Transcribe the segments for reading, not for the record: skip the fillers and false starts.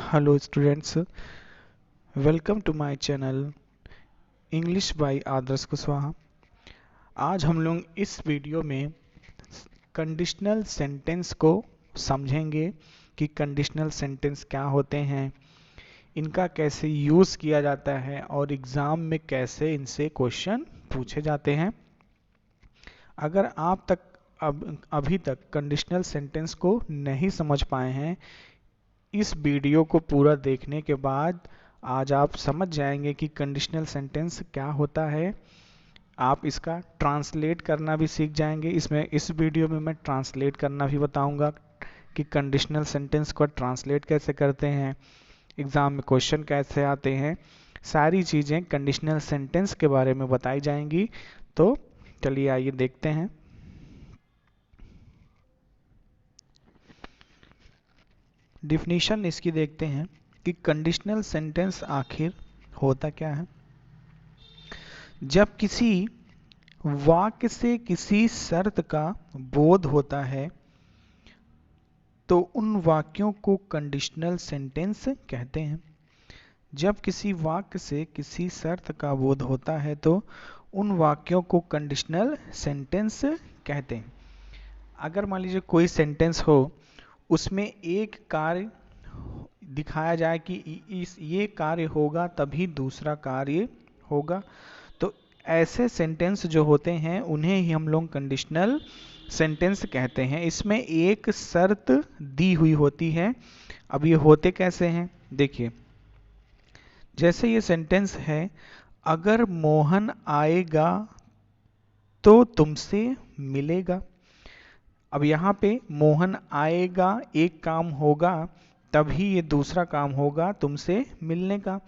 Hello students, welcome to my channel English by Adarsh Kushwaha. आज हम लोग इस वीडियो में कंडीशनल सेंटेंस को समझेंगे कि कंडीशनल सेंटेंस क्या होते हैं, इनका कैसे यूज़ किया जाता है और एग्ज़ाम में कैसे इनसे क्वेश्चन पूछे जाते हैं। अगर आप अभी तक कंडीशनल सेंटेंस को नहीं समझ पाए हैं, इस वीडियो को पूरा देखने के बाद आज आप समझ जाएंगे कि कंडीशनल सेंटेंस क्या होता है। आप इसका ट्रांसलेट करना भी सीख जाएंगे। इस वीडियो में मैं ट्रांसलेट करना भी बताऊंगा कि कंडीशनल सेंटेंस को ट्रांसलेट कैसे करते हैं, एग्ज़ाम में क्वेश्चन कैसे आते हैं। सारी चीज़ें कंडीशनल सेंटेंस के बारे में बताई जाएंगी। तो चलिए आइए देखते हैं। डिफिनीशन इसकी देखते हैं कि कंडीशनल सेंटेंस आखिर होता क्या है। जब किसी वाक्य से किसी शर्त का बोध होता है तो उन वाक्यों को कंडीशनल सेंटेंस कहते हैं। जब किसी वाक्य से किसी शर्त का बोध होता है तो उन वाक्यों को कंडीशनल सेंटेंस कहते हैं। अगर मान लीजिए कोई सेंटेंस हो, उसमें एक कार्य दिखाया जाए कि ये कार्य होगा तभी दूसरा कार्य होगा, तो ऐसे सेंटेंस जो होते हैं उन्हें ही हम लोग कंडीशनल सेंटेंस कहते हैं। इसमें एक शर्त दी हुई होती है। अब ये होते कैसे हैं, देखिए। जैसे ये सेंटेंस है, अगर मोहन आएगा तो तुमसे मिलेगा। अब यहाँ पे मोहन आएगा, एक काम होगा तभी ये दूसरा काम होगा तुमसे मिलने का।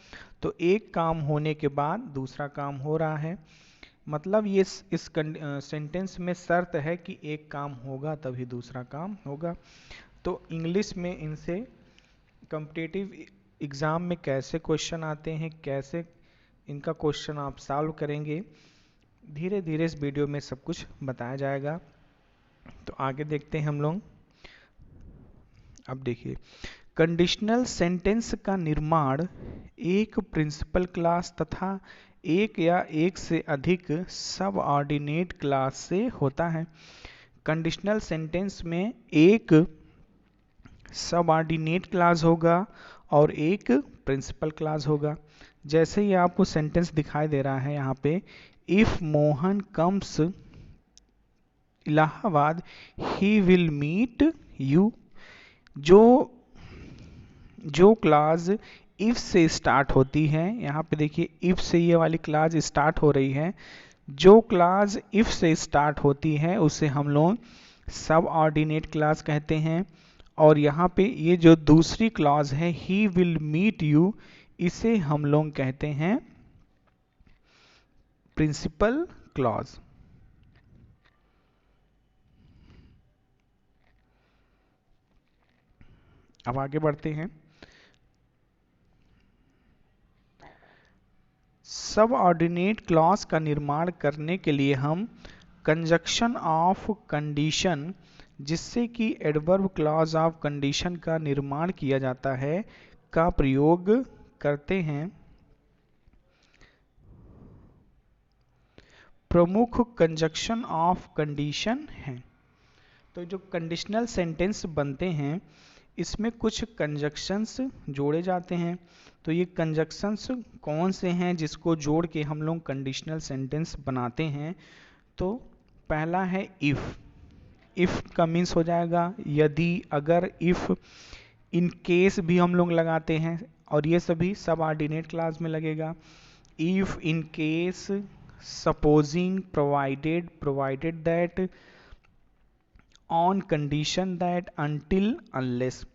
तो एक काम होने के बाद दूसरा काम हो रहा है, मतलब ये इस सेंटेंस में शर्त है कि एक काम होगा तभी दूसरा काम होगा। तो इंग्लिश में इनसे कॉम्पिटिटिव एग्ज़ाम में कैसे क्वेश्चन आते हैं, कैसे इनका क्वेश्चन आप सॉल्व करेंगे, धीरे धीरे इस वीडियो में सब कुछ बताया जाएगा। तो आगे देखते हैं हम लोग। अब देखिए, कंडीशनल सेंटेंस का निर्माण एक प्रिंसिपल क्लास तथा एक या एक से अधिक सबऑर्डिनेट क्लास से होता है। कंडीशनल सेंटेंस में एक सबऑर्डिनेट क्लास होगा और एक प्रिंसिपल क्लास होगा। जैसे ही आपको सेंटेंस दिखाई दे रहा है यहाँ पे, if Mohan comes Allahabad he will meet you. जो क्लास इफ से स्टार्ट होती है, यहाँ पे देखिए इफ से ये वाली क्लास स्टार्ट हो रही है, जो क्लास इफ से स्टार्ट होती है उसे हम लोग सब ऑर्डिनेट क्लास कहते हैं। और यहाँ पे ये जो दूसरी क्लास है ही विल मीट यू, इसे हम लोग कहते हैं प्रिंसिपल क्लॉज। अब आगे बढ़ते हैं। सब ऑर्डिनेट क्लॉज का निर्माण करने के लिए हम कंजक्शन ऑफ कंडीशन, जिससे कि एडवर्ब क्लॉज ऑफ कंडीशन का निर्माण किया जाता है, का प्रयोग करते हैं। प्रमुख कंजक्शन ऑफ कंडीशन है। तो जो कंडीशनल सेंटेंस बनते हैं इसमें कुछ कंजक्शंस जोड़े जाते हैं। तो ये कंजक्शंस कौन से हैं जिसको जोड़ के हम लोग कंडीशनल सेंटेंस बनाते हैं? तो पहला है इफ़। इफ़ का मीन्स हो जाएगा यदि, अगर, इफ़, इन केस भी हम लोग लगाते हैं और ये सभी सब ऑर्डिनेट क्लास में लगेगा। If, in case, supposing, provided that, on condition that, until, unless,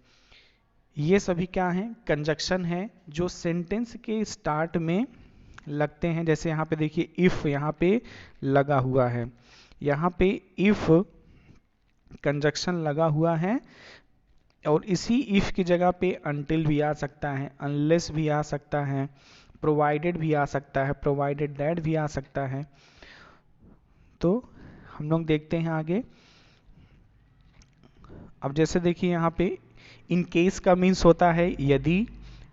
ये सभी क्या हैं? कंजक्शन है जो सेंटेंस के स्टार्ट में लगते हैं। जैसे यहाँ पे देखिए इफ यहाँ पे लगा हुआ है, यहाँ पे इफ कंजक्शन लगा हुआ है और इसी इफ की जगह पे अनटिल भी आ सकता है, अनलेस भी आ सकता है, प्रोवाइडेड भी आ सकता है, प्रोवाइडेड दैट भी आ सकता है। तो हम लोग देखते हैं आगे। अब जैसे देखिए यहाँ पे इन केस का मीन्स होता है यदि,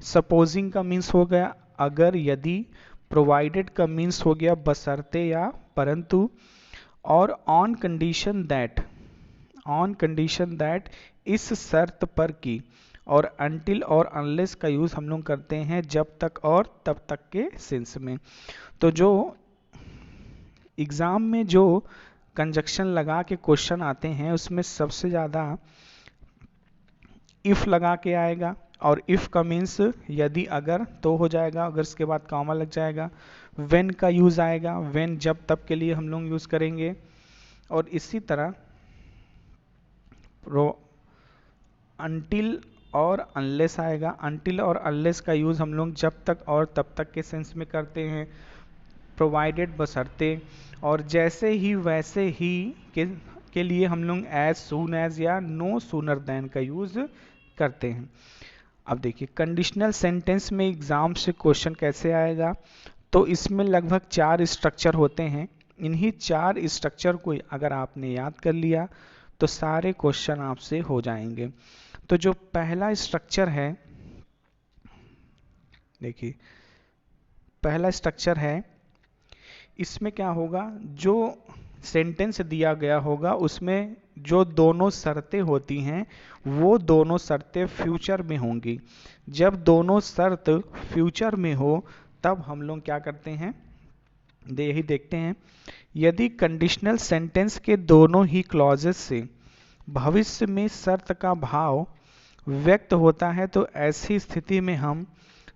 सपोजिंग का मीन्स हो गया अगर यदि, प्रोवाइडेड का मीन्स हो गया बशर्ते या परंतु, और ऑन कंडीशन दैट इस शर्त पर कि, और अनटिल और अनलेस का यूज हम लोग करते हैं जब तक और तब तक के सेंस में। तो जो एग्जाम में जो कंजक्शन लगा के क्वेश्चन आते हैं उसमें सबसे ज्यादा इफ लगा के आएगा, और इफ का मीन्स यदि अगर तो हो जाएगा, अगर इसके बाद कॉमा लग जाएगा। व्हेन का यूज आएगा, व्हेन जब तब के लिए हम लोग यूज करेंगे, और इसी तरह अनटिल और अनलेस आएगा। अनटिल और अनलेस का यूज हम लोग जब तक और तब तक के सेंस में करते हैं, प्रोवाइडेड बशर्ते, और जैसे ही वैसे ही के लिए हम लोग एज सून एज या नो सूनर देन का यूज करते हैं। अब देखिए कंडीशनल सेंटेंस में एग्जाम से क्वेश्चन कैसे आएगा, तो इसमें लगभग 4 स्ट्रक्चर होते हैं। इन्हीं 4 स्ट्रक्चर को अगर आपने याद कर लिया तो सारे क्वेश्चन आपसे हो जाएंगे। तो जो पहला स्ट्रक्चर है, देखिए पहला स्ट्रक्चर है, इसमें क्या होगा, जो सेंटेंस दिया गया होगा उसमें जो दोनों शर्तें होती हैं वो दोनों शर्तें फ्यूचर में होंगी। जब दोनों शर्त फ्यूचर में हो तब हम लोग क्या करते हैं, यही देखते हैं। यदि कंडीशनल सेंटेंस के दोनों ही क्लॉजेस से भविष्य में शर्त का भाव व्यक्त होता है तो ऐसी स्थिति में हम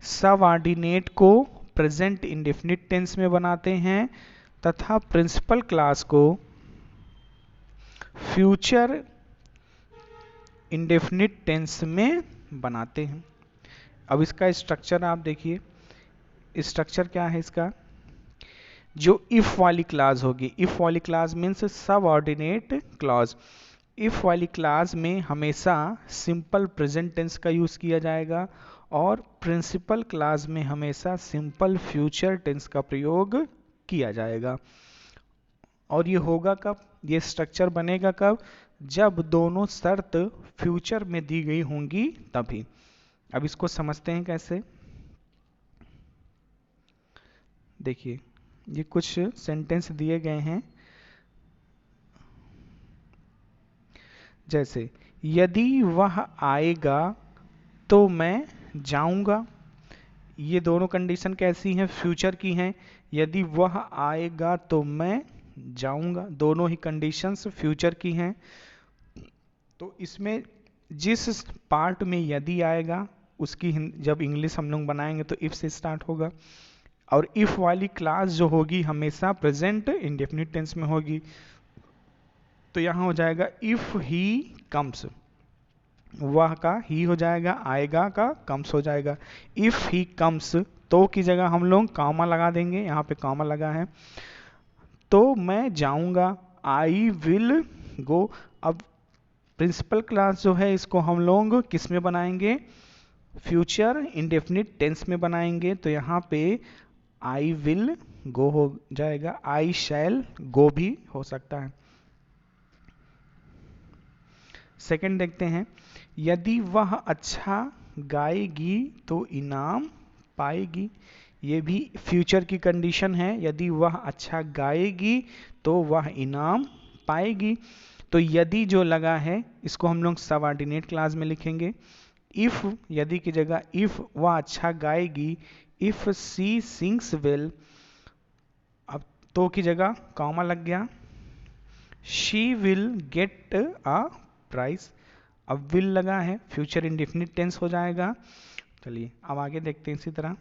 सबऑर्डिनेट को प्रेजेंट इंडेफिनिट टेंस में बनाते हैं तथा प्रिंसिपल क्लास को फ्यूचर इंडेफिनिट टेंस में बनाते हैं। अब इसका स्ट्रक्चर आप देखिए, स्ट्रक्चर क्या है इसका, जो इफ वाली क्लास होगी, इफ वाली class means subordinate clause. If वाली क्लास में हमेशा सिंपल प्रेजेंट टेंस का यूज किया जाएगा और प्रिंसिपल क्लास में हमेशा सिंपल फ्यूचर टेंस का प्रयोग किया जाएगा। और ये होगा कब, ये स्ट्रक्चर बनेगा कब, जब दोनों शर्त फ्यूचर में दी गई होंगी तभी। अब इसको समझते हैं कैसे, देखिए ये कुछ सेंटेंस दिए गए हैं, जैसे यदि वह आएगा तो मैं जाऊंगा। ये दोनों कंडीशन कैसी हैं, फ्यूचर की हैं। यदि वह आएगा तो मैं जाऊंगा, दोनों ही कंडीशंस फ्यूचर की हैं। तो इसमें जिस पार्ट में यदि आएगा उसकी जब इंग्लिश हम लोग बनाएंगे तो इफ से स्टार्ट होगा, और इफ वाली क्लास जो होगी हमेशा प्रेजेंट इंडेफिनिट टेंस में होगी। तो यहां हो जाएगा इफ ही कम्स, वह का ही हो जाएगा, आएगा का कम्स हो जाएगा। इफ ही कम्स तो की जगह हम लोग कॉमा लगा देंगे, यहाँ पे कॉमा लगा है, तो मैं जाऊंगा, आई विल गो। अब प्रिंसिपल क्लास जो है इसको हम लोग किस में बनाएंगे, फ्यूचर इंडेफिनिट टेंस में बनाएंगे। तो यहाँ पे आई विल गो हो जाएगा, आई शैल गो भी हो सकता है। सेकंड देखते हैं, यदि वह अच्छा गाएगी तो इनाम पाएगी। ये भी फ्यूचर की कंडीशन है, यदि वह अच्छा गाएगी तो वह इनाम पाएगी। तो यदि जो लगा है इसको हम लोग सबऑर्डिनेट क्लास में लिखेंगे। इफ यदि की जगह इफ वह अच्छा गाएगी, इफ सी सिंग्स वेल, अब तो की जगह कॉमा लग गया, she will get a prize. अब विल लगा है, फ्यूचर इंडेफिनिट टेंस हो जाएगा। चलिए अब आगे देखते हैं इसी तरह,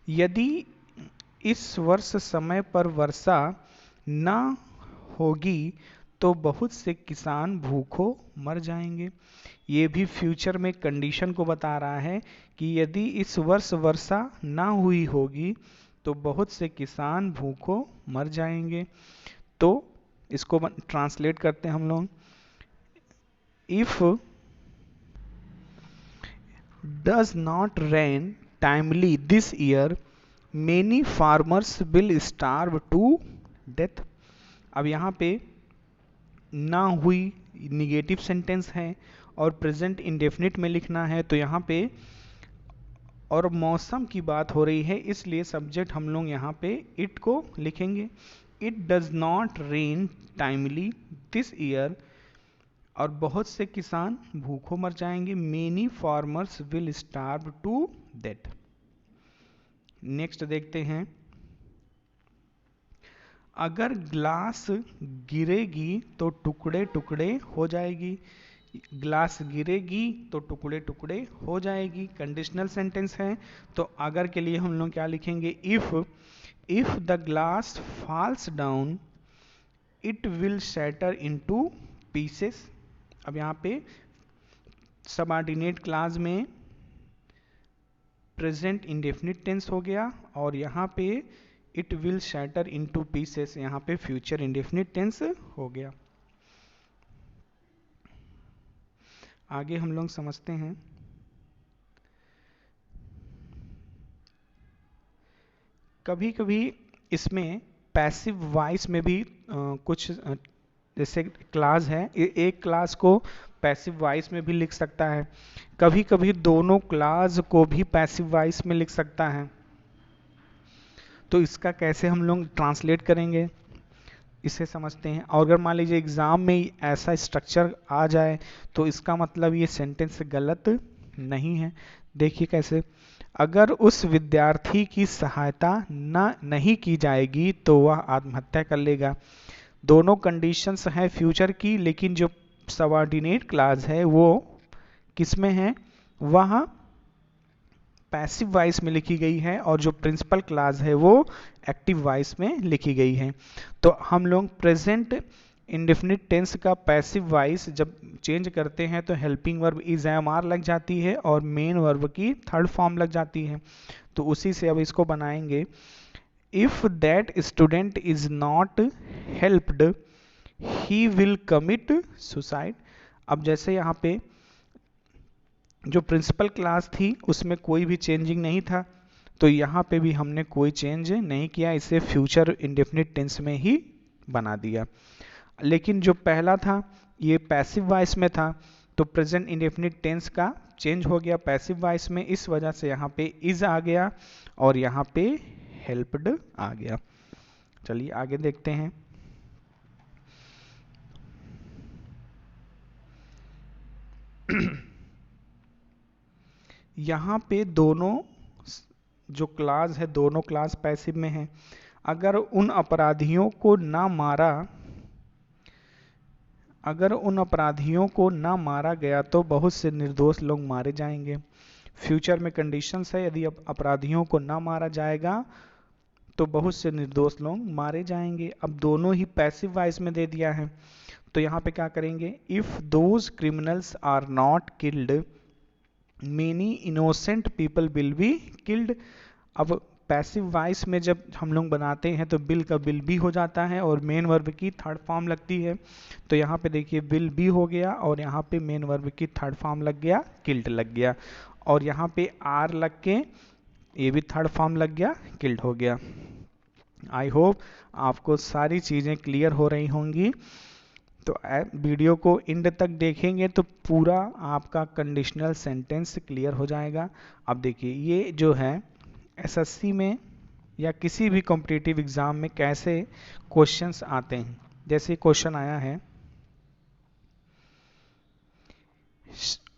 यदि इस वर्ष समय पर वर्षा न होगी तो बहुत से किसान भूखों मर जाएंगे। ये भी फ्यूचर में कंडीशन को बता रहा है कि यदि इस वर्ष वर्षा ना हुई होगी तो बहुत से किसान भूखों मर जाएंगे। तो इसको ट्रांसलेट करते हैं हम लोग, if does not rain timely this year many farmers will starve to death. अब यहाँ पे ना हुई निगेटिव सेंटेंस है और प्रेजेंट इंडेफिनिट में लिखना है, तो यहाँ पे और मौसम की बात हो रही है, इसलिए सब्जेक्ट हम लोग यहाँ पे इट को लिखेंगे। It does not rain timely this year, और बहुत से किसान भूखों मर जाएंगे। Many farmers will starve to death. Next देखते हैं, अगर ग्लास गिरेगी तो टुकड़े टुकड़े हो जाएगी। ग्लास गिरेगी तो टुकड़े टुकड़े हो जाएगी, कंडीशनल सेंटेंस है। तो अगर के लिए हम लोग क्या लिखेंगे, if the glass falls down it will shatter into pieces. अब यहाँ पे सबऑर्डिनेट क्लास में प्रेजेंट इंडेफिनिट टेंस हो गया, और यहाँ पे it will shatter into pieces, यहाँ पे फ्यूचर इंडेफिनिट टेंस हो गया। आगे हम लोग समझते हैं, कभी कभी इसमें पैसिव वॉइस में भी कुछ जैसे क्लास है, एक क्लास को पैसिव वॉइस में भी लिख सकता है, कभी कभी दोनों क्लास को भी पैसिव वॉइस में लिख सकता है। तो इसका कैसे हम लोग ट्रांसलेट करेंगे, इसे समझते हैं। और अगर मान लीजिए एग्जाम में ऐसा स्ट्रक्चर आ जाए तो इसका मतलब ये सेंटेंस गलत नहीं है। देखिए कैसे, अगर उस विद्यार्थी की सहायता नहीं की जाएगी तो वह आत्महत्या कर लेगा। दोनों कंडीशंस हैं फ्यूचर की, लेकिन जो सबऑर्डिनेट क्लास है वो किसमें है, वह पैसिव वॉइस में लिखी गई है, और जो प्रिंसिपल क्लास है वो एक्टिव वॉइस में लिखी गई है। तो हम लोग प्रेजेंट इंडेफिनिट टेंस का पैसिव वॉइस जब चेंज करते हैं तो helping verb is am are लग जाती है और मेन वर्ब की थर्ड फॉर्म लग जाती है। तो उसी से अब इसको बनाएंगे, if that student is not helped he will commit suicide. अब जैसे यहाँ पे जो प्रिंसिपल क्लास थी उसमें कोई भी चेंजिंग नहीं था, तो यहाँ पे भी हमने कोई चेंज नहीं किया, इसे फ्यूचर इंडेफिनिट टेंस में ही बना दिया। लेकिन जो पहला था ये पैसिव वॉइस में था, तो प्रेजेंट इंडेफिनिट टेंस का चेंज हो गया पैसिव वॉइस में, इस वजह से यहाँ पे इज आ गया और यहाँ पे हेल्प्ड आ गया। चलिए आगे देखते हैं, यहाँ पे दोनों जो क्लास है दोनों क्लास पैसिव में है। अगर उन अपराधियों को ना मारा गया तो बहुत से निर्दोष लोग मारे जाएंगे। फ्यूचर में कंडीशंस है, यदि अपराधियों को ना मारा जाएगा तो बहुत से निर्दोष लोग मारे जाएंगे। अब दोनों ही पैसिव वॉइस में दे दिया है, तो यहाँ पे क्या करेंगे, if those criminals are not killed many innocent people will be killed. अब पैसिव वॉइस में जब हम लोग बनाते हैं तो बिल का बिल भी हो जाता है और मेन वर्ब की थर्ड फॉर्म लगती है। तो यहाँ पे देखिए विल भी हो गया और यहाँ पे मेन वर्ब की थर्ड फॉर्म लग गया, किल्ड लग गया, और यहाँ पे आर लग के ये भी थर्ड फॉर्म लग गया, किल्ड हो गया। आई होप आपको सारी चीज़ें क्लियर हो रही होंगी। तो वीडियो को एंड तक देखेंगे तो पूरा आपका कंडीशनल सेंटेंस क्लियर हो जाएगा। अब देखिए ये जो है एसएससी में या किसी भी कॉम्पिटिटिव एग्जाम में कैसे क्वेश्चंस आते हैं। जैसे क्वेश्चन आया है,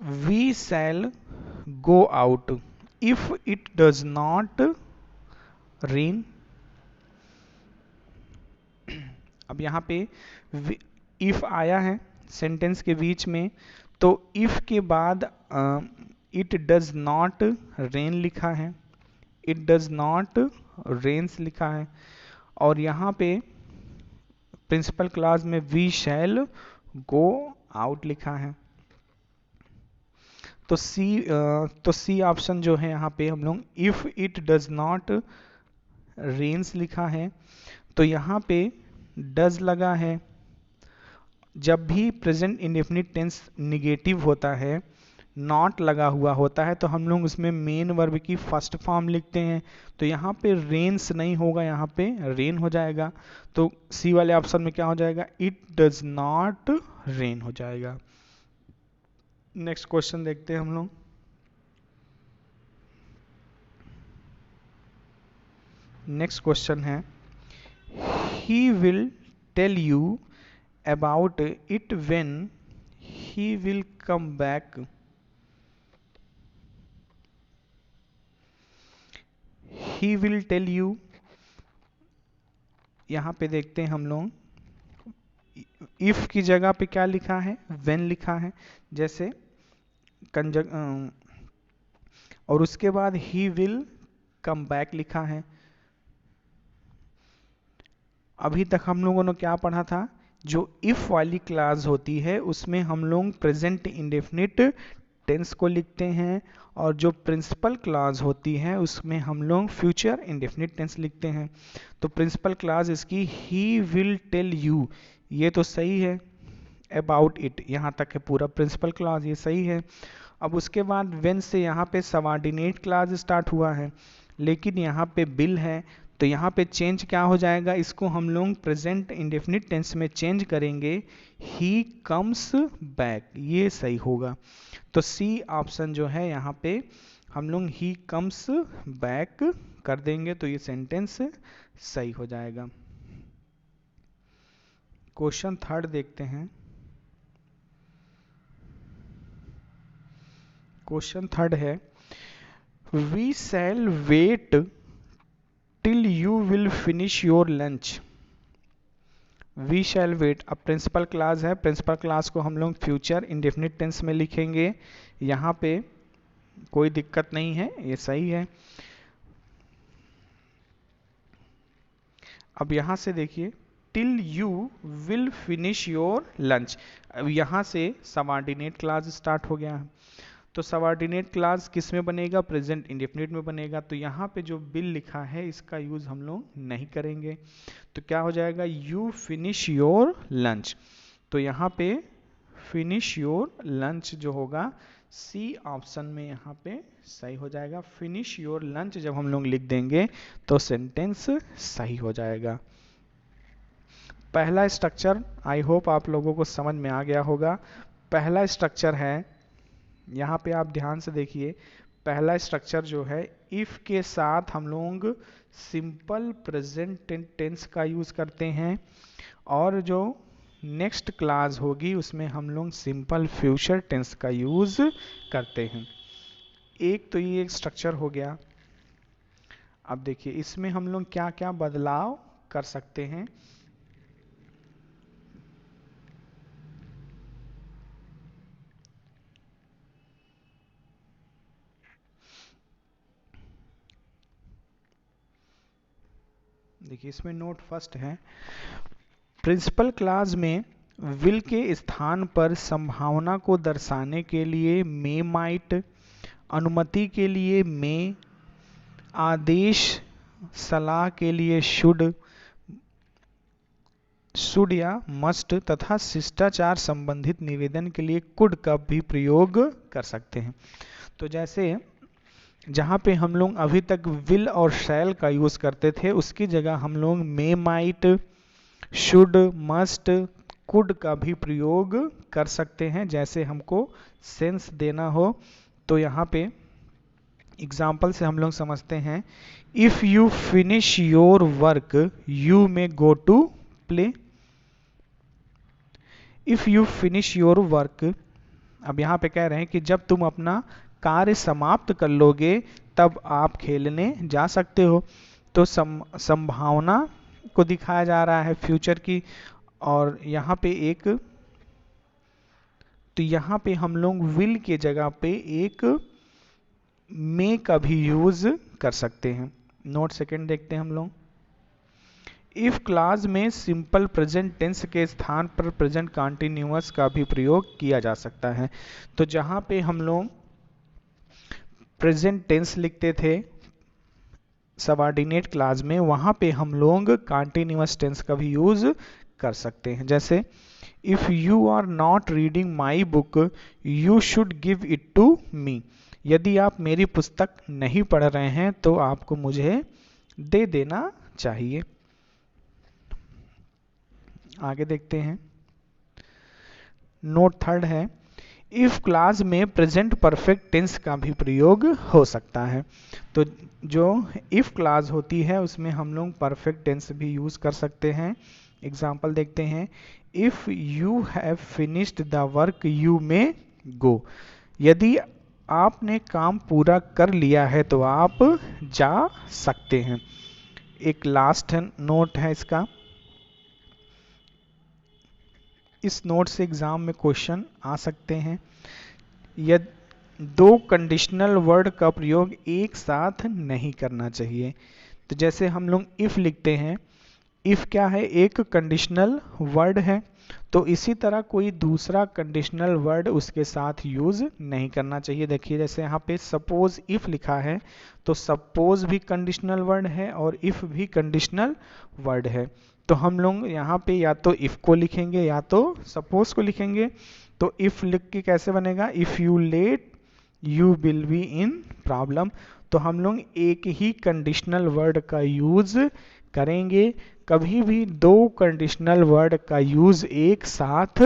we shall go out if it does not rain. अब यहाँ पे इफ आया है सेंटेंस के बीच में, तो इफ के बाद इट डज नॉट रेन लिखा है, इट डज नॉट रेन्स लिखा है, और यहाँ पे प्रिंसिपल क्लास में वी शैल गो आउट लिखा है। तो सी ऑप्शन जो है यहाँ पे हम लोग if it does not rains लिखा है, तो यहाँ पे डज लगा है। जब भी प्रेजेंट इंडेफिनिट टेंस निगेटिव होता है नॉट लगा हुआ होता है तो हम लोग उसमें मेन वर्ब की फर्स्ट फॉर्म लिखते हैं। तो यहाँ पे रेन्स नहीं होगा, यहाँ पे रेन हो जाएगा। तो सी वाले ऑप्शन में क्या हो जाएगा, इट डज नॉट रेन हो जाएगा। नेक्स्ट क्वेश्चन देखते हैं हम लोग। नेक्स्ट क्वेश्चन है, he will tell you about it when he will come back. He will tell you, यहाँ पे देखते हैं हम लोग इफ की जगह पे क्या लिखा है, व्हेन लिखा है, जैसे और उसके बाद ही विल कम बैक लिखा है। अभी तक हम लोगों ने क्या पढ़ा था, जो इफ वाली क्लास होती है उसमें हम लोग प्रेजेंट इंडेफिनिट टेंस को लिखते हैं, और जो प्रिंसिपल क्लास होती है उसमें हम लोग फ्यूचर इंडेफिनिट टेंस लिखते हैं। तो प्रिंसिपल क्लास इसकी ही विल टेल यू, ये तो सही है। अबाउट इट यहाँ तक है पूरा प्रिंसिपल क्लास, ये सही है। अब उसके बाद व्हेन से यहाँ पे सबऑर्डिनेट क्लास स्टार्ट हुआ है, लेकिन यहाँ पे बिल है, तो यहाँ पे चेंज क्या हो जाएगा, इसको हम लोग प्रेजेंट इंडेफिनिट टेंस में चेंज करेंगे, ही कम्स बैक, ये सही होगा। तो सी ऑप्शन जो है यहाँ पे हम लोग ही कम्स बैक कर देंगे, तो ये सेंटेंस सही हो जाएगा। क्वेश्चन थर्ड देखते हैं। क्वेश्चन थर्ड है, we shall wait till you will finish your lunch. We shall wait, अब प्रिंसिपल क्लास है, प्रिंसिपल क्लास को हम लोग फ्यूचर इंडेफिनिट टेंस में लिखेंगे, यहाँ पे कोई दिक्कत नहीं है, ये सही है। अब यहाँ से देखिए, till you will finish your lunch, अब यहाँ से सबऑर्डिनेट क्लास स्टार्ट हो गया है, तो सबऑर्डिनेट क्लास किस में बनेगा, प्रेजेंट इंडेफिनिट में बनेगा। तो यहाँ पे जो बिल लिखा है इसका यूज हम लोग नहीं करेंगे, तो क्या हो जाएगा, यू फिनिश योर लंच। तो यहाँ पे फिनिश योर लंच जो होगा सी ऑप्शन में यहाँ पे सही हो जाएगा। फिनिश योर लंच जब हम लोग लिख देंगे तो सेंटेंस सही हो जाएगा। पहला स्ट्रक्चर आई होप आप लोगों को समझ में आ गया होगा। पहला स्ट्रक्चर है, यहाँ पे आप ध्यान से देखिए, पहला स्ट्रक्चर जो है इफ के साथ हम लोग सिंपल प्रेजेंट टेंस का यूज करते हैं, और जो नेक्स्ट क्लास होगी उसमें हम लोग सिंपल फ्यूचर टेंस का यूज करते हैं। एक तो ये एक स्ट्रक्चर हो गया। अब देखिए इसमें हम लोग क्या क्या बदलाव कर सकते हैं। देखिए इसमें नोट फर्स्ट है, प्रिंसिपल क्लास में विल के स्थान पर संभावना को दर्शाने के लिए मे माइट, अनुमति के लिए मे, आदेश सलाह के लिए शुड या मस्ट, तथा शिष्टाचार संबंधित निवेदन के लिए कुड का भी प्रयोग कर सकते हैं। तो जैसे जहाँ पे हम लोग अभी तक विल और शैल का यूज करते थे उसकी जगह हम लोग may might, should, must, could का भी प्रयोग कर सकते हैं, जैसे हमको सेंस देना हो। तो यहाँ पे एग्जाम्पल से हम लोग समझते हैं, if you finish your work you may go to play. If you finish your work, अब यहाँ पे कह रहे हैं कि जब तुम अपना कार्य समाप्त कर लोगे तब आप खेलने जा सकते हो। तो संभावना को दिखाया जा रहा है फ्यूचर की, और यहाँ पे एक, तो यहाँ पे हम लोग विल के जगह पे एक मे का भी यूज कर सकते हैं। नोट सेकंड देखते हैं हम लोग, इफ क्लास में सिंपल प्रेजेंट टेंस के स्थान पर प्रेजेंट कंटीन्यूअस का भी प्रयोग किया जा सकता है। तो जहाँ पे हम लोग प्रेजेंट टेंस लिखते थे सबऑर्डिनेट क्लास में, वहाँ पे हम लोग कंटीन्यूअस टेंस का भी यूज कर सकते हैं। जैसे if you are not reading my book you should give it to me. यदि आप मेरी पुस्तक नहीं पढ़ रहे हैं तो आपको मुझे दे देना चाहिए। आगे देखते हैं। नोट थर्ड है, इफ क्लास में प्रेजेंट परफेक्ट टेंस का भी प्रयोग हो सकता है। तो जो इफ क्लास होती है उसमें हम लोग परफेक्ट टेंस भी यूज कर सकते हैं। एग्जाम्पल देखते हैं, if you have finished the work you may go. यदि आपने काम पूरा कर लिया है तो आप जा सकते हैं। एक लास्ट नोट है इसका, इस नोट से एग्जाम में क्वेश्चन आ सकते हैं। यदि दो कंडीशनल वर्ड का प्रयोग एक साथ नहीं करना चाहिए। तो जैसे हम लोग इफ लिखते हैं, इफ क्या है, एक कंडीशनल वर्ड है, तो इसी तरह कोई दूसरा कंडीशनल वर्ड उसके साथ यूज नहीं करना चाहिए। देखिए जैसे यहाँ पे सपोज इफ लिखा है, तो सपोज भी कंडीशनल वर्ड है और इफ भी कंडीशनल वर्ड है। तो हम लोग यहाँ पे या तो इफ को लिखेंगे या तो सपोज को लिखेंगे। तो इफ लिख के कैसे बनेगा, if you let you will be in problem. तो हम लोग एक ही कंडीशनल वर्ड का यूज करेंगे, कभी भी दो कंडीशनल वर्ड का यूज एक साथ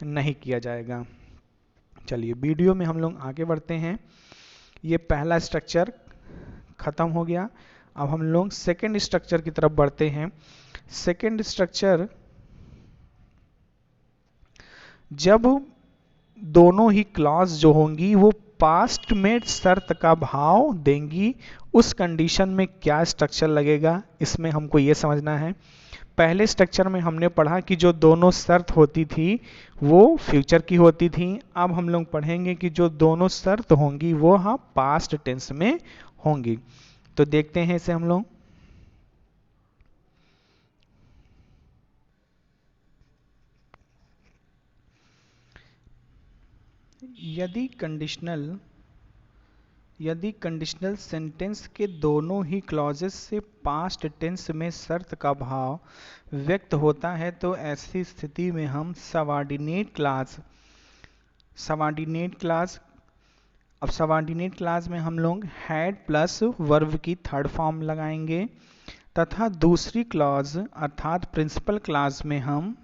नहीं किया जाएगा। चलिए वीडियो में हम लोग आगे बढ़ते हैं। ये पहला स्ट्रक्चर खत्म हो गया। अब हम लोग सेकेंड स्ट्रक्चर की तरफ बढ़ते हैं। सेकेंड स्ट्रक्चर, जब दोनों ही क्लॉज जो होंगी वो पास्ट में शर्त का भाव देंगी, उस कंडीशन में क्या स्ट्रक्चर लगेगा, इसमें हमको ये समझना है। पहले स्ट्रक्चर में हमने पढ़ा कि जो दोनों शर्त होती थी वो फ्यूचर की होती थी। अब हम लोग पढ़ेंगे कि जो दोनों शर्त होंगी वो हाँ पास्ट टेंस में होंगी। तो देखते हैं इसे हम लोग। यदि कंडीशनल सेंटेंस के दोनों ही क्लॉजेस से पास्ट टेंस में शर्त का भाव व्यक्त होता है तो ऐसी स्थिति में हम सबऑर्डिनेट क्लास में हम लोग हैड प्लस वर्ब की थर्ड फॉर्म लगाएंगे, तथा दूसरी क्लॉज अर्थात प्रिंसिपल क्लास में हम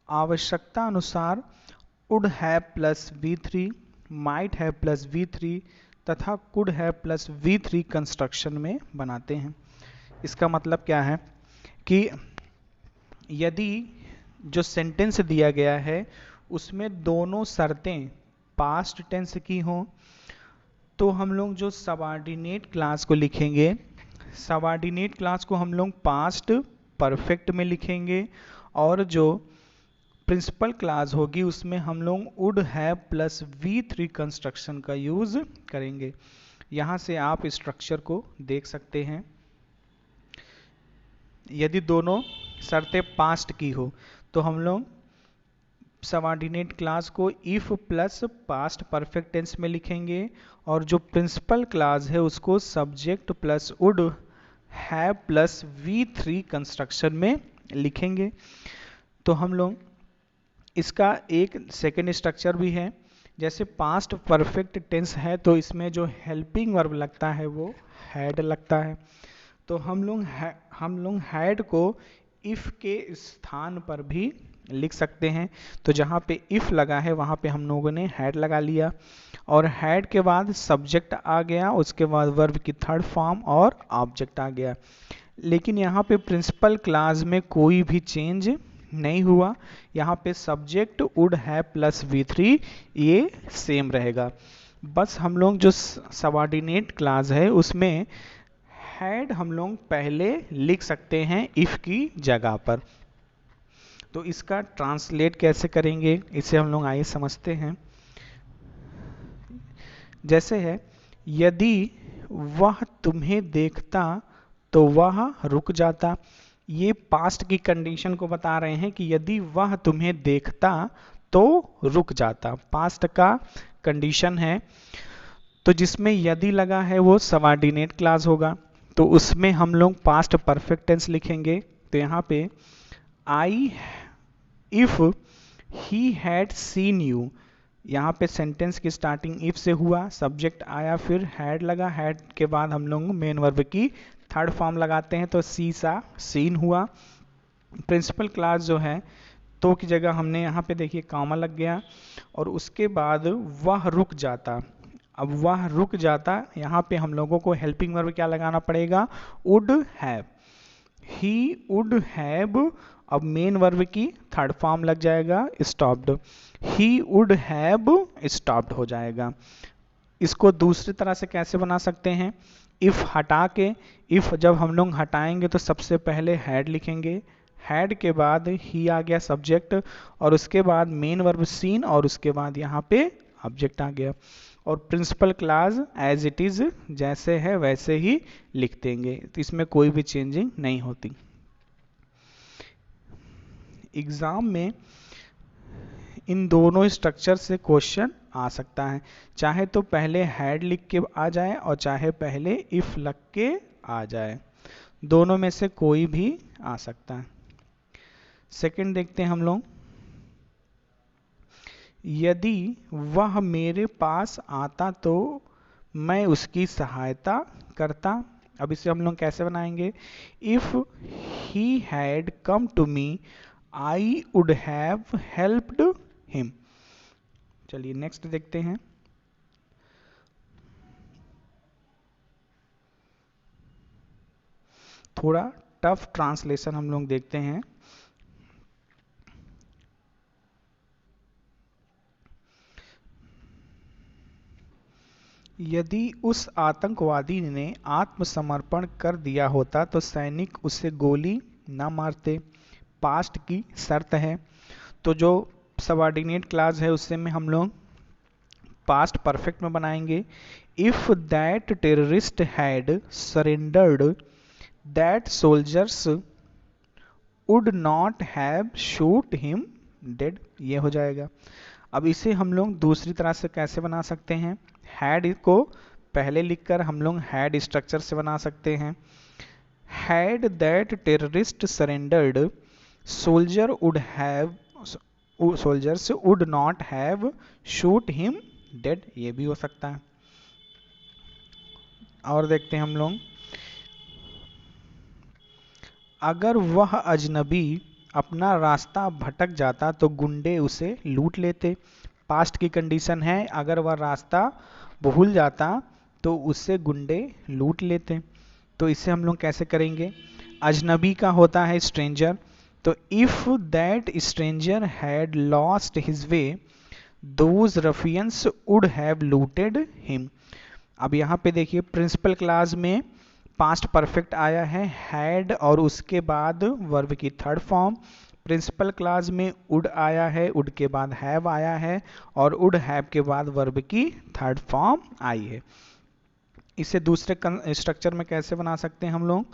आवश्यकता अनुसार would have plus V3, might have plus V3 तथा could have plus V3 construction में बनाते हैं। इसका मतलब क्या है कि यदि जो सेंटेंस दिया गया है उसमें दोनों शर्तें पास्ट टेंस की हों तो हम लोग जो सबऑर्डिनेट क्लास को लिखेंगे, सबऑर्डिनेट क्लास को हम लोग पास्ट परफेक्ट में लिखेंगे, और जो प्रिंसिपल क्लास होगी उसमें हम लोग would have plus V3 construction का यूज करेंगे। यहां से आप स्ट्रक्चर को देख सकते हैं। यदि दोनों शर्तें पास्ट की हो तो हम लोग सबऑर्डिनेट क्लास को if plus past perfect tense में लिखेंगे, और जो प्रिंसिपल क्लास है उसको subject plus would have plus V3 construction में लिखेंगे। तो हम लोग इसका एक सेकेंड स्ट्रक्चर भी है। जैसे पास्ट परफेक्ट टेंस है तो इसमें जो हेल्पिंग वर्ब लगता है वो हैड लगता है। तो हम लोग हैड को इफ के स्थान पर भी लिख सकते हैं। तो जहाँ पे इफ लगा है वहाँ पे हम लोगों ने हैड लगा लिया, और हैड के बाद सब्जेक्ट आ गया, उसके बाद वर्ब की थर्ड फॉर्म और ऑब्जेक्ट आ गया। लेकिन यहाँ पे प्रिंसिपल क्लास में कोई भी चेंज नहीं हुआ। यहाँ पे subject would have plus V3 ये सेम रहेगा। बस हम लोग जो सबऑर्डिनेट क्लास है उसमें हैड हम लोग पहले लिख सकते हैं इफ की जगह पर। तो इसका ट्रांसलेट कैसे करेंगे इसे हम लोग आइए समझते हैं। जैसे है, यदि वह तुम्हें देखता तो वह रुक जाता। ये पास्ट की कंडीशन को बता रहे हैं कि यदि वह तुम्हें देखता तो रुक जाता, पास्ट का कंडीशन है। तो जिसमें यदि लगा है वो सबऑर्डिनेट क्लास होगा। तो उसमें हम लोग पास्ट परफेक्ट टेंस लिखेंगे। तो यहाँ पे I, if he had seen you, यहाँ पे सेंटेंस की स्टार्टिंग इफ से हुआ, सब्जेक्ट आया, फिर हैड लगा, हैड के बाद हम लोग मेन वर्ब की थर्ड फॉर्म लगाते हैं, तो सी सा सीन हुआ। प्रिंसिपल क्लास जो है तो की जगह हमने यहाँ पे देखिए कॉमा लग गया, और उसके बाद वह रुक जाता। अब वह रुक जाता, यहाँ पे हम लोगों को हेल्पिंग वर्ब क्या लगाना पड़ेगा, would have, he would have. अब मेन वर्ब की थर्ड फॉर्म लग जाएगा stopped, he would have stopped हो जाएगा। इसको दूसरी तरह से कैसे बना सकते हैं, इफ हटा के, इफ जब हम लोग हटाएंगे तो सबसे पहले हैड लिखेंगे, हैड के बाद ही आ गया सब्जेक्ट, और उसके बाद मेन वर्ब सीन, और उसके बाद यहाँ पे ऑब्जेक्ट आ गया। और principal class as it is, जैसे है वैसे ही लिख देंगे, तो इसमें कोई भी चेंजिंग नहीं होती। एग्जाम में इन दोनों स्ट्रक्चर से क्वेश्चन आ सकता है, चाहे तो पहले हैड लिख के आ जाए और चाहे पहले इफ लग के आ जाए, दोनों में से कोई भी आ सकता है। सेकंड देखते हैं हम लोग, यदि वह मेरे पास आता तो मैं उसकी सहायता करता। अब इसे हम लोग कैसे बनाएंगे, if he had come to me I would have helped him. चलिए नेक्स्ट देखते हैं, थोड़ा टफ ट्रांसलेशन हम लोग देखते हैं। यदि उस आतंकवादी ने आत्मसमर्पण कर दिया होता तो सैनिक उसे गोली न मारते। पास्ट की शर्त है, तो जो सबऑर्डिनेट क्लास है उससे में हम लोग पास्ट परफेक्ट में बनाएंगे। If that terrorist had surrendered that soldiers would not have shoot him dead, ये हो जाएगा। अब इसे हम लोग दूसरी तरह से कैसे बना सकते हैं, हैड को पहले लिखकर हम लोग हैड स्ट्रक्चर से बना सकते हैं। Had that terrorist surrendered soldier would have, soldiers would not have shoot him dead, ये भी हो सकता है। और देखते हैं हम लोग, अगर वह अजनबी अपना रास्ता भटक जाता तो गुंडे उसे लूट लेते। पास्ट की कंडीशन है, अगर वह रास्ता भूल जाता तो उससे गुंडे लूट लेते। तो इसे हम लोग कैसे करेंगे, अजनबी का होता है स्ट्रेंजर, तो if that stranger had lost his way those ruffians would have looted him. अब यहाँ पे देखिए प्रिंसिपल क्लास में पास्ट परफेक्ट आया है हैड, और उसके बाद वर्ब की थर्ड फॉर्म। प्रिंसिपल क्लास में वुड आया है, वुड के बाद हैव आया है, और वुड हैव के बाद वर्ब की थर्ड फॉर्म आई है। इसे दूसरे स्ट्रक्चर में कैसे बना सकते हैं हम लोग,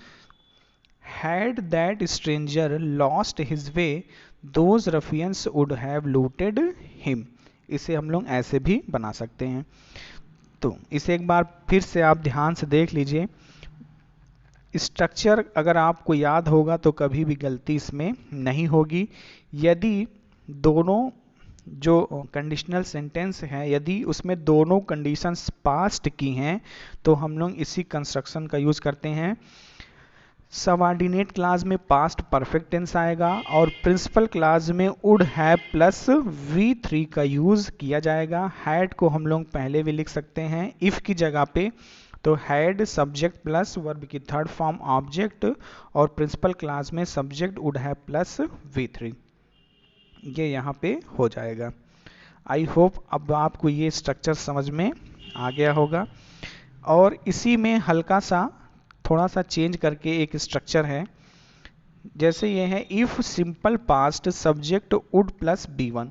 had that stranger lost his way those ruffians would have looted him, इसे हम लोग ऐसे भी बना सकते हैं। तो इसे एक बार फिर से आप ध्यान से देख लीजिए, स्ट्रक्चर अगर आपको याद होगा तो कभी भी गलती इसमें नहीं होगी। यदि दोनों जो कंडीशनल सेंटेंस है, यदि उसमें दोनों कंडीशंस पास्ट की हैं तो हम लोग इसी कंस्ट्रक्शन का यूज करते हैं। सबऑर्डिनेट क्लास में पास्ट परफेक्ट टेंस आएगा, और प्रिंसिपल क्लास में वुड हैव प्लस V3 का यूज किया जाएगा। हैड को हम लोग पहले भी लिख सकते हैं इफ की जगह पे, तो हैड सब्जेक्ट प्लस वर्ब की थर्ड फॉर्म ऑब्जेक्ट, और प्रिंसिपल क्लास में subject would have plus V3, ये यहाँ पे हो जाएगा। आई होप अब आपको ये स्ट्रक्चर समझ में आ गया होगा। और इसी में हल्का सा थोड़ा सा चेंज करके एक स्ट्रक्चर है, जैसे ये है if simple past subject would plus B1।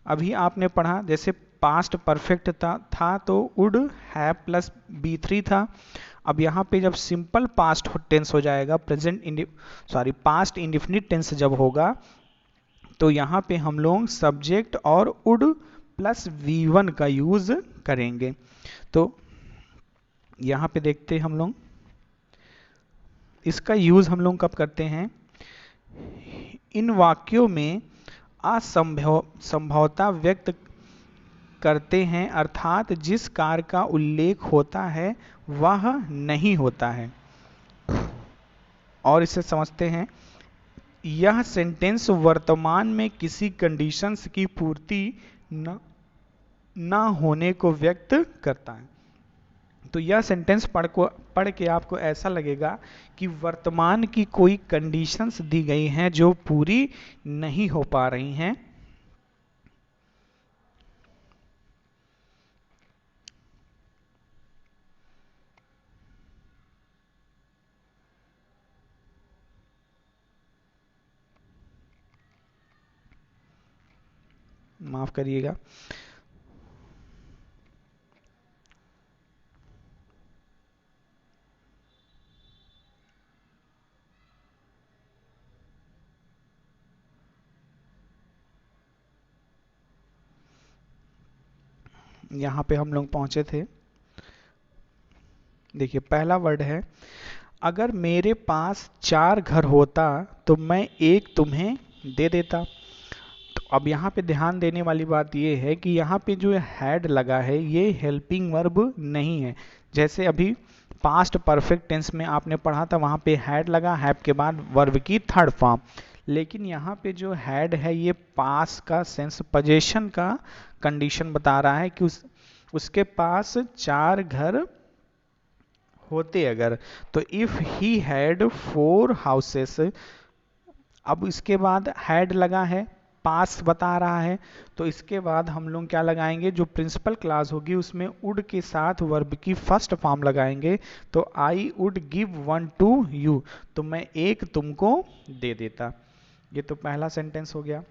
अभी आपने पढ़ा जैसे पास्ट परफेक्ट था तो वुड हैव प्लस B3 था। अब यहाँ पे जब सिंपल पास्ट टेंस हो जाएगा, पास्ट इंडिफिनिट टेंस जब होगा, तो यहाँ पे हम लोग सब्जेक्ट और वुड प्लस V1 का यूज करेंगे। तो यहाँ पे देखते हैं हम लोग, इसका यूज हम लोग कब करते हैं? इन वाक्यों में असंभवता व्यक्त करते हैं, अर्थात जिस कार्य का उल्लेख होता है वह नहीं होता है। और इसे समझते हैं, यह सेंटेंस वर्तमान में किसी कंडीशंस की पूर्ति न होने को व्यक्त करता है। तो यह सेंटेंस पढ़ के आपको ऐसा लगेगा कि वर्तमान की कोई कंडीशंस दी गई हैं जो पूरी नहीं हो पा रही हैं। माफ करिएगा। यहां पे हम लोग पहुंचे थे। देखिए पहला वर्ड है, अगर मेरे पास 4 घर होता तो मैं एक तुम्हें दे देता। तो अब यहाँ पे ध्यान देने वाली बात ये है कि यहाँ पे जो हैड लगा है ये हेल्पिंग वर्ब नहीं है। जैसे अभी पास्ट परफेक्ट टेंस में आपने पढ़ा था, वहाँ पे हैड लगा, हैव के बाद वर्ब की थर्ड फॉर्म। लेकिन यहाँ पे जो हैड है ये पास का सेंस, पोजीशन का कंडीशन बता रहा है कि उसके पास 4 घर होते अगर। तो इफ ही हैड 4 हाउसेस, अब इसके बाद हैड लगा है, पास बता रहा है, तो इसके बाद हम लोग क्या लगाएंगे, जो प्रिंसिपल क्लास होगी उसमें वुड के साथ वर्ब की फर्स्ट फॉर्म लगाएंगे। तो I would give 1 to you, तो मैं एक तुमको दे देता। ये तो पहला सेंटेंस हो गया।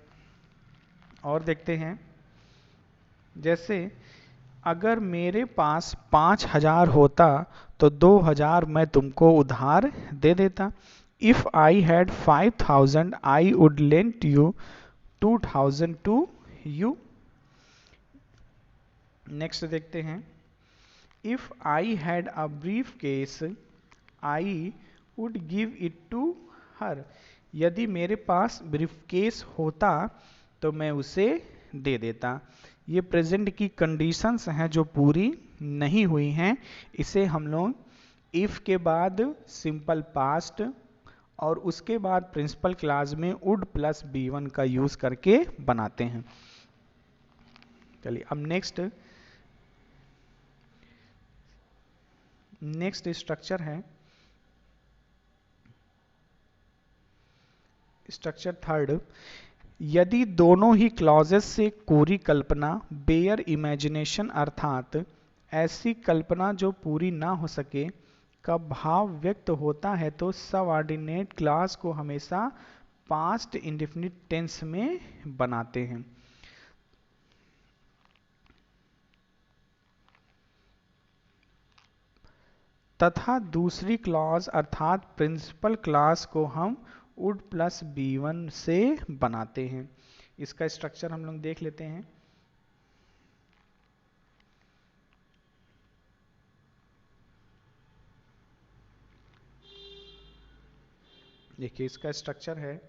और देखते हैं, जैसे अगर मेरे पास 5,000 होता तो 2,000 मैं तुमको उधार दे देता। If I had 5,000 I would lent you 2,000 to you. Next देखते हैं, if I had a briefcase I would give it to her. यदि मेरे पास ब्रीफ केस होता तो मैं उसे दे देता। ये प्रेजेंट की कंडीशंस हैं जो पूरी नहीं हुई हैं। इसे हम लोग इफ के बाद सिंपल पास्ट और उसके बाद प्रिंसिपल क्लास में वुड प्लस B1 का यूज करके बनाते हैं। चलिए अब नेक्स्ट स्ट्रक्चर है स्ट्रक्चर थर्ड। यदि दोनों ही क्लॉजेस से कोरी कल्पना बेयर इमेजिनेशन, अर्थात ऐसी कल्पना जो पूरी ना हो सके, का भाव व्यक्त होता है तो सबऑर्डिनेट क्लास को हमेशा पास्ट इंडेफिनिट टेंस में बनाते हैं। तथा दूसरी क्लॉज अर्थात प्रिंसिपल क्लास को हम वुड प्लस B1 से बनाते हैं। इसका स्ट्रक्चर हम लोग देख लेते हैं। देखिए इसका स्ट्रक्चर है,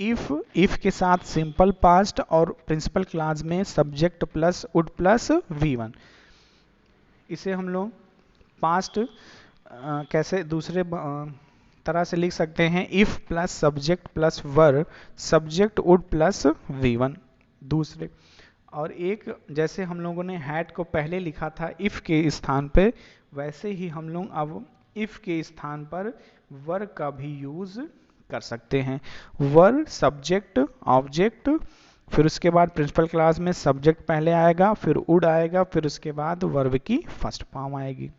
इफ के साथ सिंपल पास्ट और प्रिंसिपल क्लास में subject plus would plus V1। इसे हम लोग पास्ट कैसे दूसरे तरह से लिख सकते हैं, if plus subject plus verb, subject would plus V1 दूसरे। और एक जैसे हम लोगों ने हैड को पहले लिखा था इफ के स्थान पे, वैसे ही हम लोग अब इफ के स्थान पर वर्ब का भी यूज कर सकते हैं। वर्ब सब्जेक्ट ऑब्जेक्ट, फिर उसके बाद प्रिंसिपल क्लास में सब्जेक्ट पहले आएगा, फिर वुड आएगा, फिर उसके बाद वर्ब की फर्स्ट फॉर्म आएगी।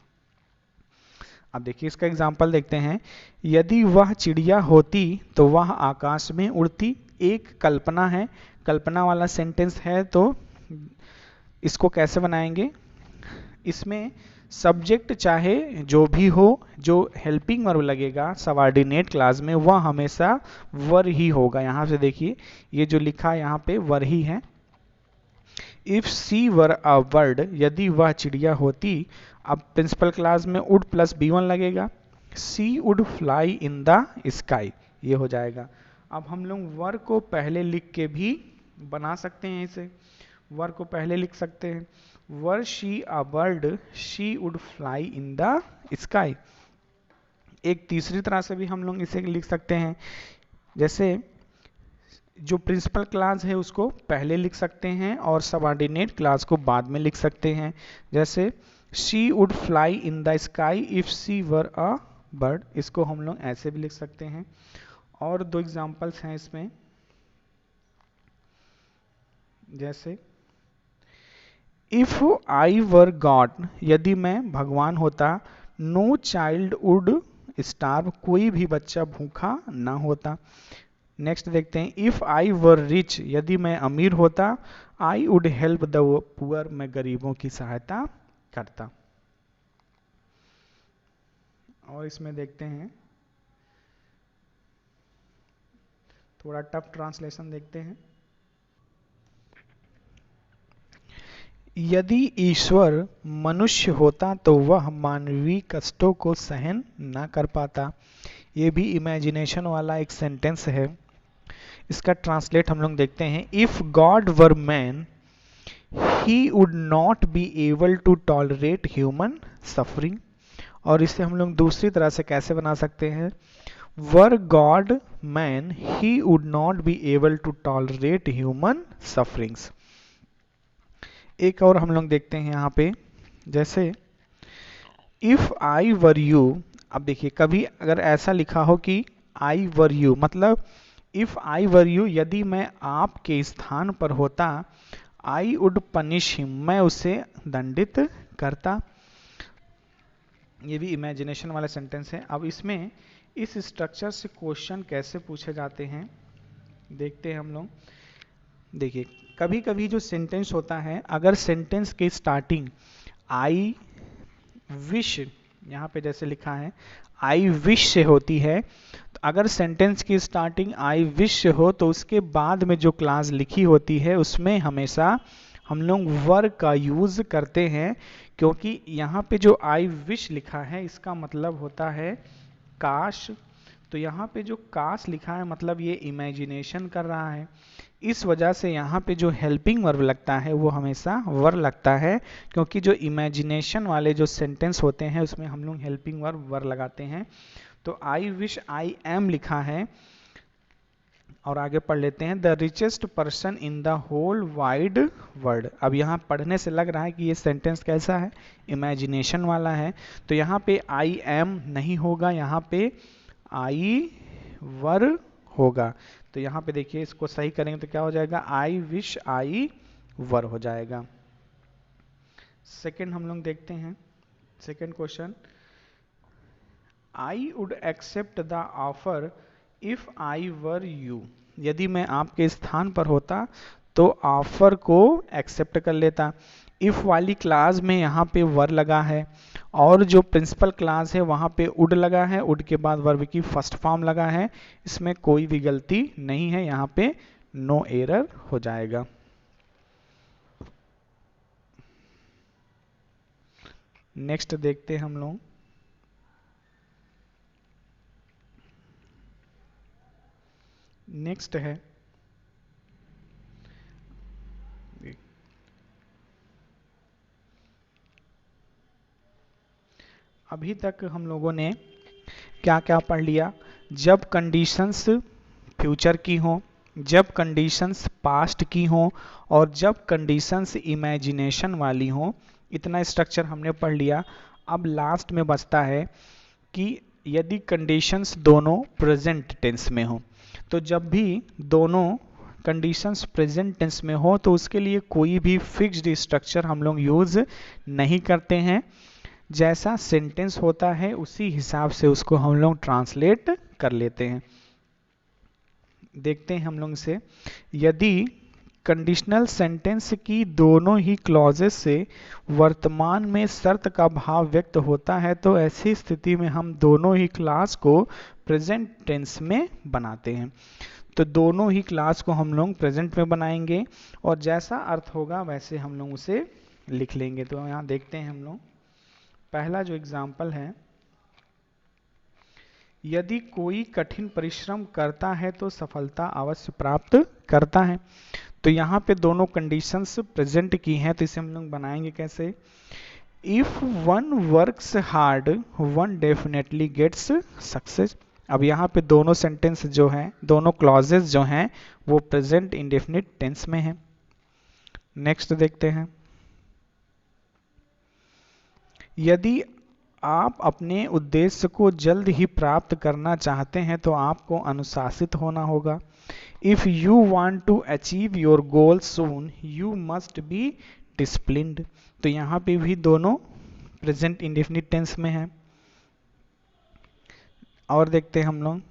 अब देखिए इसका एग्जाम्पल देखते हैं। यदि वह चिड़िया होती तो वह आकाश में उड़ती। एक कल्पना है, कल्पना वाला सेंटेंस है, तो इसको कैसे बनाएंगे? इसमें सब्जेक्ट चाहे जो भी हो, जो हेल्पिंग वर्ब लगेगा सबऑर्डिनेट क्लास में वह हमेशा वर ही होगा। यहां से देखिए ये जो लिखा है यहाँ पे वर ही है। If C were a bird, यदि वह चिड़िया होती। अब प्रिंसिपल क्लास में वुड प्लस B1 लगेगा, she would fly in the sky, ये हो जाएगा। अब हम लोग वर को पहले लिख के भी बना सकते हैं, इसे वर को पहले लिख सकते हैं, were she a bird she would fly in the sky. एक तीसरी तरह से भी हम लोग इसे लिख सकते हैं, जैसे जो प्रिंसिपल क्लास है उसको पहले लिख सकते हैं और सबऑर्डिनेट क्लास को बाद में लिख सकते हैं। जैसे she would fly in the sky if she were a bird, इसको हम लोग ऐसे भी लिख सकते हैं। और दो एग्जांपल्स हैं इसमें, जैसे इफ आई वर गॉड, यदि मैं भगवान होता, नो चाइल्ड वुड स्टार्व, कोई भी बच्चा भूखा ना होता। नेक्स्ट देखते हैं, इफ आई वर रिच, यदि मैं अमीर होता, I would help the poor, मैं गरीबों की सहायता करता। और इसमें देखते हैं थोड़ा टफ ट्रांसलेशन देखते हैं। यदि ईश्वर मनुष्य होता तो वह मानवीय कष्टों को सहन न कर पाता। ये भी इमेजिनेशन वाला एक सेंटेंस है। इसका ट्रांसलेट हम लोग देखते हैं, if god were man he would not be able to tolerate human suffering. और इसे हम लोग दूसरी तरह से कैसे बना सकते हैं, were God man he would not be able to tolerate human sufferings. एक और हम लोग देखते हैं यहाँ पे, जैसे इफ आई वर यू। अब देखिए, कभी अगर ऐसा लिखा हो कि आई वर यू, मतलब इफ आई वर यू, यदि मैं आपके स्थान पर होता, आई वुड पनिश हिम, मैं उसे दंडित करता। ये भी इमेजिनेशन वाला सेंटेंस है। अब इसमें इस स्ट्रक्चर से क्वेश्चन कैसे पूछे जाते हैं देखते हैं हम लोग। देखिए, कभी कभी जो सेंटेंस होता है, अगर सेंटेंस की स्टार्टिंग आई विश, यहाँ पे जैसे लिखा है आई विश से होती है, तो अगर सेंटेंस की स्टार्टिंग आई विश से हो तो उसके बाद में जो क्लास लिखी होती है उसमें हमेशा हम लोग वर का यूज करते हैं, क्योंकि यहाँ पे जो आई विश लिखा है इसका मतलब होता है काश। तो यहाँ पे जो काश लिखा है मतलब ये इमेजिनेशन कर रहा है, इस वजह से यहाँ पे जो हेल्पिंग वर्ब लगता है वो हमेशा वर लगता है, क्योंकि जो इमेजिनेशन वाले जो सेंटेंस होते हैं उसमें हम लोग हेल्पिंग वर्ब वर लगाते हैं। तो आई विश आई एम लिखा है, और आगे पढ़ लेते हैं, the richest person in the whole wide world. अब यहाँ पढ़ने से लग रहा है कि ये सेंटेंस कैसा है, इमेजिनेशन वाला है। तो यहाँ पे आई एम नहीं होगा, यहाँ पे आई वर होगा। तो यहाँ पे देखिए, इसको सही करेंगे तो क्या हो जाएगा, आई विश आई वर हो जाएगा। सेकंड हम लोग देखते हैं, second question, I would accept the offer if I were you, यदि मैं आपके स्थान पर होता तो ऑफर को एक्सेप्ट कर लेता। इफ वाली क्लास में यहाँ पे वर लगा है, और जो प्रिंसिपल क्लास है वहाँ पे उड लगा है, उड के बाद वर्ब की फर्स्ट फॉर्म लगा है, इसमें कोई भी गलती नहीं है, यहाँ पे नो एरर हो जाएगा। नेक्स्ट देखते हैं हम लोग, नेक्स्ट है अभी तक हम लोगों ने क्या क्या पढ़ लिया, जब कंडीशंस फ्यूचर की हो, जब कंडीशंस पास्ट की हो, और जब कंडीशंस इमेजिनेशन वाली हो, इतना स्ट्रक्चर हमने पढ़ लिया। अब लास्ट में बचता है कि यदि कंडीशंस दोनों प्रेजेंट टेंस में हो, तो जब भी दोनों कंडीशंस प्रेजेंट टेंस में हो तो उसके लिए कोई भी फिक्स्ड स्ट्रक्चर हम लोग यूज नहीं करते हैं, जैसा सेंटेंस होता है उसी हिसाब से उसको हम लोग ट्रांसलेट कर लेते हैं। देखते हैं हम लोग इसे, यदि कंडीशनल सेंटेंस की दोनों ही क्लॉजेस से वर्तमान में शर्त का भाव व्यक्त होता है तो ऐसी स्थिति में हम दोनों ही क्लास को प्रेजेंट टेंस में बनाते हैं। तो दोनों ही क्लास को हम लोग प्रेजेंट में बनाएंगे और जैसा अर्थ होगा वैसे हम लोग उसे लिख लेंगे। तो यहाँ देखते हैं हम लोग, पहला जो एग्जाम्पल है, यदि कोई कठिन परिश्रम करता है तो सफलता अवश्य प्राप्त करता है। तो यहाँ पे दोनों कंडीशंस प्रेजेंट की हैं, तो इसे हम लोग बनाएंगे कैसे? If one works hard one definitely gets success. अब यहाँ पे दोनों सेंटेंस जो हैं, दोनों क्लॉजेस जो हैं वो प्रेजेंट इंडेफिनिट टेंस में हैं। नेक्स्ट देखते हैं, यदि आप अपने उद्देश्य को जल्द ही प्राप्त करना चाहते हैं तो आपको अनुशासित होना होगा। If you want to achieve your goal soon you must be disciplined. तो यहाँ पे भी दोनों प्रेजेंट इंडेफिनिट टेंस में है। और देखते हैं हम लोग,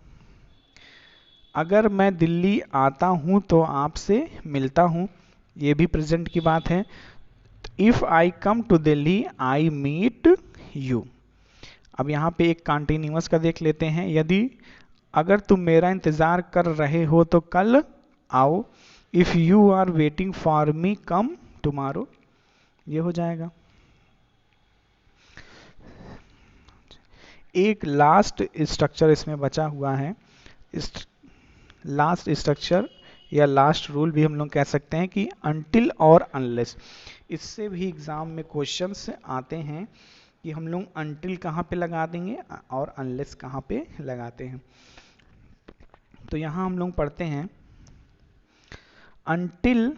अगर मैं दिल्ली आता हूं तो आपसे मिलता हूं, ये भी प्रेजेंट की बात है। If I come to Delhi I meet you. अब यहाँ पे एक कॉन्टिन्यूअस का देख लेते हैं, यदि अगर तुम मेरा इंतजार कर रहे हो तो कल आओ। If you are waiting for me come tomorrow, ये हो जाएगा। एक लास्ट स्ट्रक्चर इसमें बचा हुआ है, लास्ट स्ट्रक्चर या लास्ट रूल भी हम लोग कह सकते हैं कि अनटिल और अनलेस। इससे भी एग्जाम में क्वेश्चंस आते हैं कि हम लोग अनटिल कहाँ पे लगा देंगे और अनलेस कहाँ पे लगाते हैं। तो यहाँ हम लोग पढ़ते हैं, अनटिल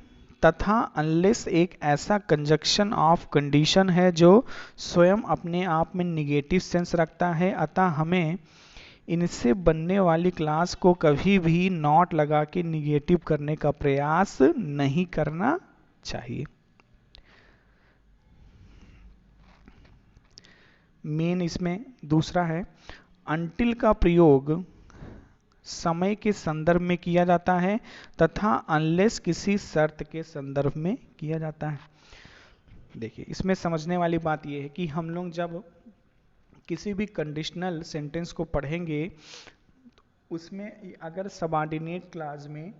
तथा अनलेस एक ऐसा कंजक्शन ऑफ कंडीशन है जो स्वयं अपने आप में निगेटिव सेंस रखता है, अतः हमें इनसे बनने वाली क्लास को कभी भी नॉट लगा के निगेटिव करने का प्रयास नहीं करना चाहिए। मेन इसमें दूसरा है, अनटिल का प्रयोग समय के संदर्भ में किया जाता है तथा अनलेस किसी शर्त के संदर्भ में किया जाता है। देखिए इसमें समझने वाली बात यह है कि हम लोग जब किसी भी कंडीशनल सेंटेंस को पढ़ेंगे उसमें अगर सबऑर्डिनेट क्लास में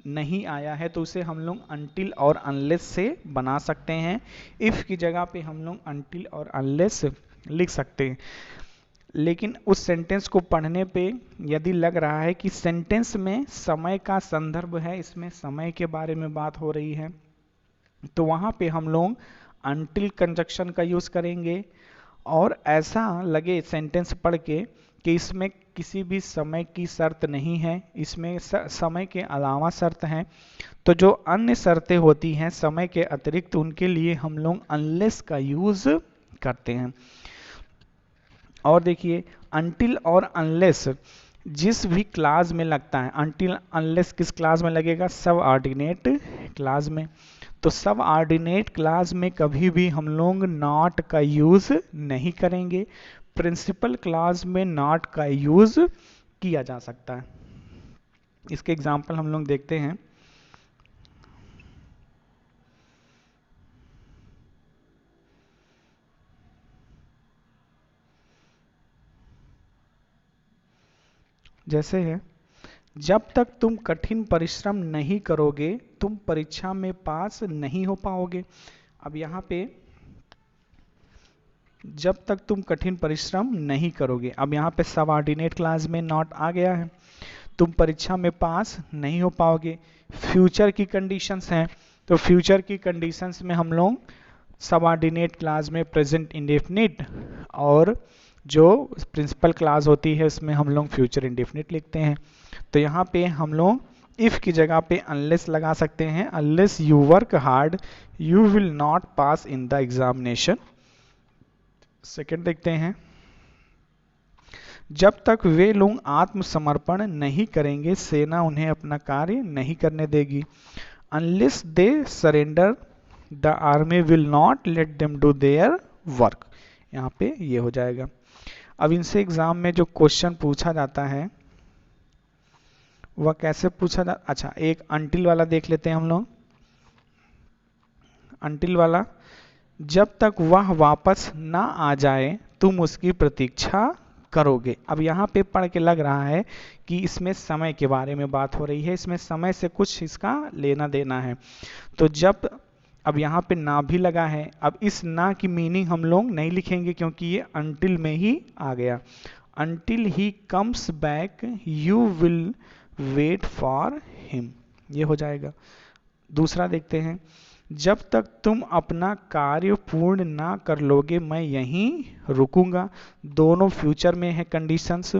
नहीं आया है तो उसे हम लोग अनटिल और अनलेस से बना सकते हैं। इफ की जगह पे हम लोग अनटिल और अनलेस लिख सकते हैं। लेकिन उस सेंटेंस को पढ़ने पे यदि लग रहा है कि सेंटेंस में समय का संदर्भ है, इसमें समय के बारे में बात हो रही है, तो वहां पे हम लोग अनटिल कंजक्शन का यूज करेंगे। और ऐसा लगे सेंटेंस पढ़ के कि इसमें किसी भी समय की शर्त नहीं है, इसमें समय के अलावा शर्त है, तो जो अन्य शर्तें होती हैं समय के अतिरिक्त उनके लिए हम लोग अनलेस का यूज करते हैं। और देखिए अनटिल और अनलेस जिस भी क्लास में लगता है, अनटिल अनलेस किस क्लास में लगेगा? सबऑर्डिनेट क्लास में। तो सबऑर्डिनेट क्लास में कभी भी हम लोग नॉट का यूज नहीं करेंगे, प्रिंसिपल क्लास में नॉट का यूज किया जा सकता है। इसके एग्जांपल हम लोग देखते हैं। जैसे है, जब तक तुम कठिन परिश्रम नहीं करोगे तुम परीक्षा में पास नहीं हो पाओगे। अब यहाँ पे जब तक तुम कठिन परिश्रम नहीं करोगे, अब यहाँ पे सबऑर्डिनेट क्लास में नॉट आ गया है, तुम परीक्षा में पास नहीं हो पाओगे। फ्यूचर की कंडीशंस हैं, तो फ्यूचर की कंडीशंस में हम लोग सबऑर्डिनेट क्लास में प्रेजेंट इंडेफिनिट और जो प्रिंसिपल क्लास होती है उसमें हम लोग फ्यूचर इंडेफिनिट लिखते हैं। तो यहाँ पे हम लोग इफ की जगह पे अनलेस लगा सकते हैं, unless you work hard you will not pass in the examination. Second देखते हैं, जब तक वे लोग आत्मसमर्पण नहीं करेंगे सेना उन्हें अपना कार्य नहीं करने देगी। Unless they surrender the army will not let them do their work. यहाँ पे ये हो जाएगा। अब इनसे एग्जाम में जो क्वेश्चन पूछा जाता है वह कैसे पूछा जा, अच्छा एक अनटिल वाला देख लेते हैं हम लोग। अनटिल वाला, जब तक वह वापस ना आ जाए तुम उसकी प्रतीक्षा करोगे। अब यहाँ पे पढ़ के लग रहा है कि इसमें समय के बारे में बात हो रही है, इसमें समय से कुछ इसका लेना देना है। तो जब, अब यहाँ पे ना भी लगा है, अब इस ना की मीनिंग हम लोग नहीं लिखेंगे क्योंकि ये अनटिल में ही आ गया। until he comes back you will wait for him, ये हो जाएगा। दूसरा देखते हैं, जब तक तुम अपना कार्य पूर्ण ना कर लोगे मैं यहीं रुकूंगा। दोनों फ्यूचर में है कंडीशंस,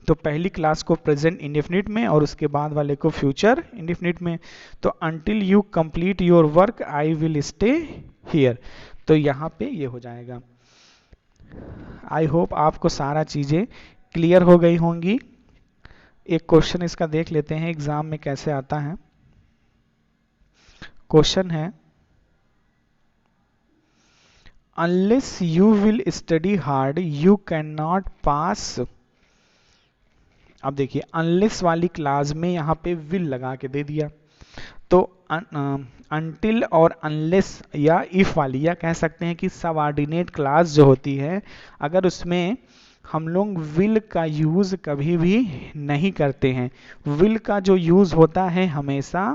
तो पहली क्लास को प्रेजेंट इंडेफिनिट में और उसके बाद वाले को फ्यूचर इंडेफिनिट में। तो until you complete your work I will stay here, तो यहाँ पे ये हो जाएगा। आई होप आपको सारा चीजें क्लियर हो गई होंगी। एक क्वेश्चन इसका देख लेते हैं एग्जाम में कैसे आता है। क्वेश्चन है, unless you will study hard you can not pass. अब देखिए अनलेस वाली क्लास में यहाँ पे विल लगा के दे दिया, तो अनटिल और अनलेस या इफ वाली, या कह सकते हैं कि सबऑर्डिनेट क्लास जो होती है, अगर उसमें हम लोग विल का यूज कभी भी नहीं करते हैं। विल का जो यूज होता है हमेशा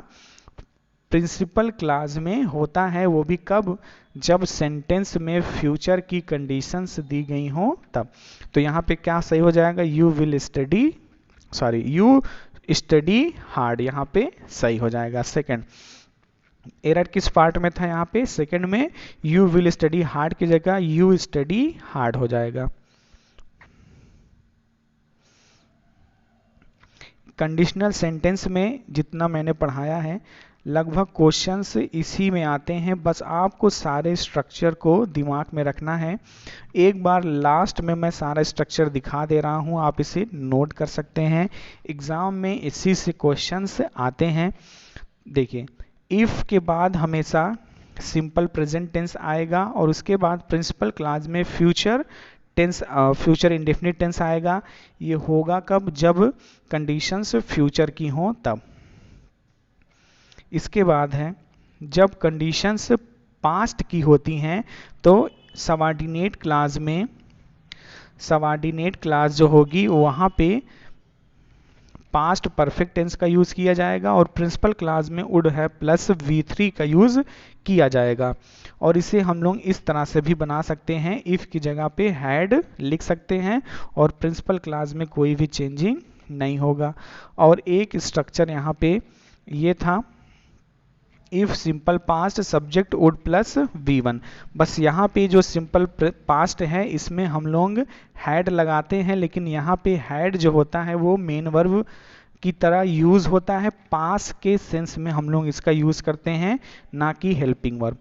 प्रिंसिपल क्लास में होता है, वो भी कब, जब सेंटेंस में फ्यूचर की कंडीशंस दी गई हो तब। तो यहाँ पे क्या सही हो जाएगा, you will study, sorry you study hard, यहाँ पे सही हो जाएगा। सेकंड एरर किस पार्ट में था, यहाँ पे सेकंड में यू विल स्टडी हार्ड की जगह यू स्टडी हार्ड हो जाएगा। कंडीशनल सेंटेंस में जितना मैंने पढ़ाया है लगभग क्वेश्चंस इसी में आते हैं, बस आपको सारे स्ट्रक्चर को दिमाग में रखना है। एक बार लास्ट में मैं सारा स्ट्रक्चर दिखा दे रहा हूं, आप इसे नोट कर सकते हैं। एग्जाम में इसी से क्वेश्चंस आते हैं। देखिए इफ के बाद हमेशा सिंपल प्रेजेंट टेंस आएगा और उसके बाद प्रिंसिपल क्लास में future tense, future indefinite tense आएगा। ये होगा कब, जब कंडीशंस फ्यूचर की हो तब। इसके बाद है जब कंडीशंस पास्ट की होती हैं तो सबऑर्डिनेट क्लास में, सबऑर्डिनेट क्लास जो होगी वहां पे पास्ट परफेक्ट टेंस का यूज किया जाएगा और प्रिंसिपल क्लास में वुड हैव प्लस V3 का यूज किया जाएगा। और इसे हम लोग इस तरह से भी बना सकते हैं, इफ की जगह पे हैड लिख सकते हैं और प्रिंसिपल क्लास में कोई भी चेंजिंग नहीं होगा। और एक स्ट्रक्चर यहाँ पे ये था, if simple past subject would plus V1। बस यहाँ पे जो सिंपल पास्ट है इसमें हम लोग हैड लगाते हैं, लेकिन यहाँ पे हैड जो होता है वो मेन वर्ब की तरह यूज होता है, पास के सेंस में हम लोग इसका यूज करते हैं, ना कि हेल्पिंग वर्ब।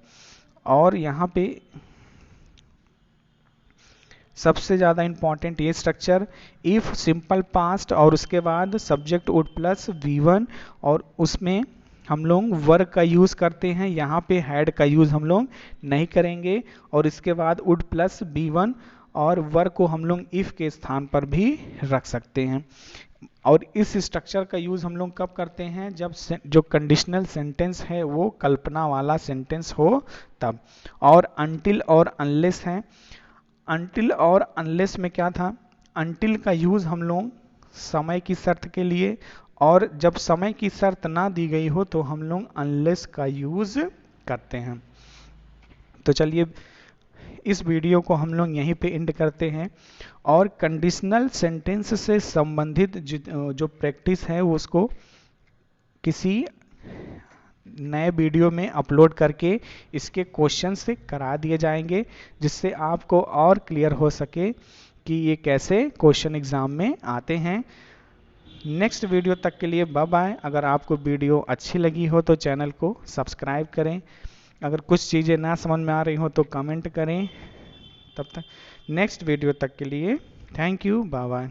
और यहाँ पे सबसे ज्यादा इंपॉर्टेंट ये स्ट्रक्चर, इफ सिंपल पास्ट और उसके बाद सब्जेक्ट वुड प्लस V1 और उसमें हम लोग वर्ब का यूज करते हैं, यहाँ पे हैड का यूज हम लोग नहीं करेंगे। और इसके बाद वुड प्लस V1 और वर्ब को हम लोग इफ के स्थान पर भी रख सकते हैं। और इस स्ट्रक्चर का यूज हम लोग कब करते हैं, जब जो कंडीशनल सेंटेंस है वो कल्पना वाला सेंटेंस हो तब। और अनटिल और अनलेस है, अनटिल और अनलेस में क्या था, अनटिल का यूज हम लोग समय की शर्त के लिए, और जब समय की शर्त ना दी गई हो तो हम लोग अनलेस का यूज करते हैं। तो चलिए इस वीडियो को हम लोग यहीं पे एंड करते हैं और कंडीशनल सेंटेंस से संबंधित जो प्रैक्टिस है उसको किसी नए वीडियो में अपलोड करके इसके क्वेश्चन से करा दिए जाएंगे, जिससे आपको और क्लियर हो सके कि ये कैसे क्वेश्चन एग्जाम में आते हैं। नेक्स्ट वीडियो तक के लिए बाय बाय। अगर आपको वीडियो अच्छी लगी हो तो चैनल को सब्सक्राइब करें, अगर कुछ चीज़ें ना समझ में आ रही हो तो कमेंट करें। तब तक नेक्स्ट वीडियो तक के लिए थैंक यू, बाय बाय।